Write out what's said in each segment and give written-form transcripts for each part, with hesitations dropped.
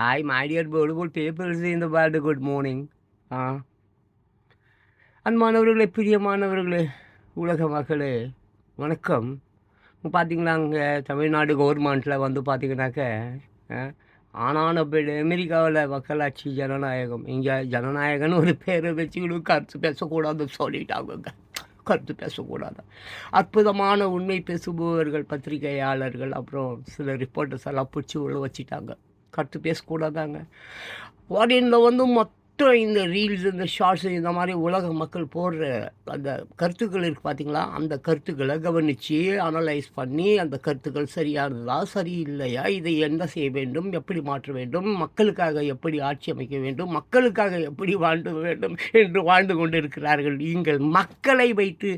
Hi, my dear beautiful people in the world. Good morning. ஆ அன்பானவர்களே, பிரியமானவர்களே, உலக மக்களே, வணக்கம். பார்த்தீங்களா, அங்கே தமிழ்நாடு கவர்மெண்ட்டில் வந்து பார்த்தீங்கன்னாக்க, அ ஆனான பெண் அமெரிக்காவில் மக்களாட்சி ஜனநாயகம். இங்கே ஜனநாயகன்னு ஒரு பேரை வச்சுக்கிட்டு கருத்து பேசக்கூடாதுன்னு சொல்லிட்டாங்கங்க. கருத்து பேசக்கூடாது. அற்புதமான உண்மை பேசுபவர்கள், பத்திரிகையாளர்கள், அப்புறம் சில ரிப்போர்ட்டர்ஸ் எல்லாம் பிடிச்சி உள்ள வச்சுட்டாங்க. கருத்து பேசக்கூடாதாங்க. ஃபாரினில் வந்து மொத்தம் இந்த ரீல்ஸ், இந்த ஷார்ட்ஸ், இந்த மாதிரி உலக மக்கள் போடுற அந்த கருத்துக்கள் இருக்குது பார்த்தீங்களா, அந்த கருத்துக்களை கவனித்து அனலைஸ் பண்ணி அந்த கருத்துக்கள் சரியானதா சரியில்லையா, இதை என்ன செய்ய வேண்டும், எப்படி மாற்ற வேண்டும், மக்களுக்காக எப்படி ஆட்சி அமைக்க வேண்டும், மக்களுக்காக எப்படி வாழ்ந்து வேண்டும் என்று வாழ்ந்து கொண்டு இருக்கிறார்கள். நீங்கள் மக்களை வைத்து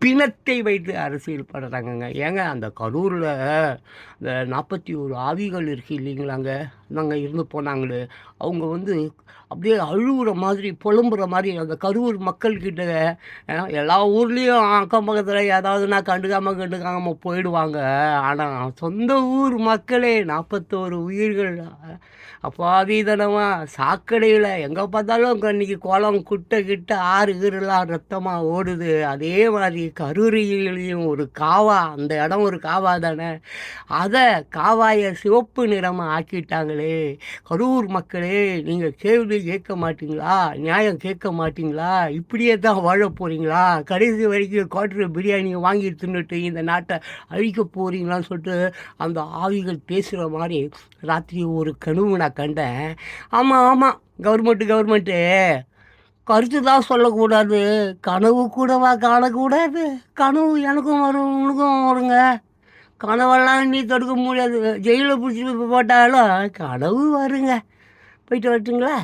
பிணத்தை வைத்து அரசியல் பண்ணுறாங்கங்க. ஏங்க அந்த கரூரில் இந்த 41 ஆவிகள் இருக்குது இல்லைங்களாங்க, நாங்கள் இருந்து போனாங்களே, அவங்க வந்து அப்படியே அழுகுற மாதிரி புலம்புற மாதிரி அந்த கரூர் மக்கள்கிட்ட எல்லா ஊர்லேயும் அக்கம் பக்கத்தில் ஏதாவதுனா கண்டுக்காமல் போயிடுவாங்க. ஆனால் சொந்த ஊர் மக்களே 41 உயிர்கள் அப்பாவிதனமாக சாக்கடையில் எங்கே பார்த்தாலும் இன்றைக்கி குளம் குட்டை கிட்ட ஆறு கீரெல்லாம் ரத்தமாக ஓடுது. அதே மாதிரி கரூரியிலையும் ஒரு காவா, அந்த இடம் ஒரு காவா தானே, அதை காவாயை சிவப்பு நிறமாக ஆக்கிட்டாங்களே. கரூர் மக்களே, நீங்கள் கேள்வி கேட்க மாட்டீங்களா, நியாயம் கேட்க மாட்டீங்களா, இப்படியே தான் வாழ போகிறீங்களா, கடைசி வரைக்கும் குவார்டர் பிரியாணியை வாங்கி தின்னுட்டு இந்த நாட்டை அழிக்க போகிறீங்களான்னு சொல்லிட்டு அந்த ஆவிகள் பேசுகிற மாதிரி ராத்திரி ஒரு கனவு நான் கண்டேன். ஆமாம், கவர்மெண்ட்டு கருத்து தான் சொல்லக்கூடாது, கனவு கூடவா காணக்கூடாது. கனவு எனக்கும் வரும், உனக்கும் வருங்க. கனவெல்லாம் நீ தடுக்க முடியாது. ஜெயிலில் பிடிச்சி போட்டாலும் கனவு வருங்க. போயிட்டு வரட்டுங்களா?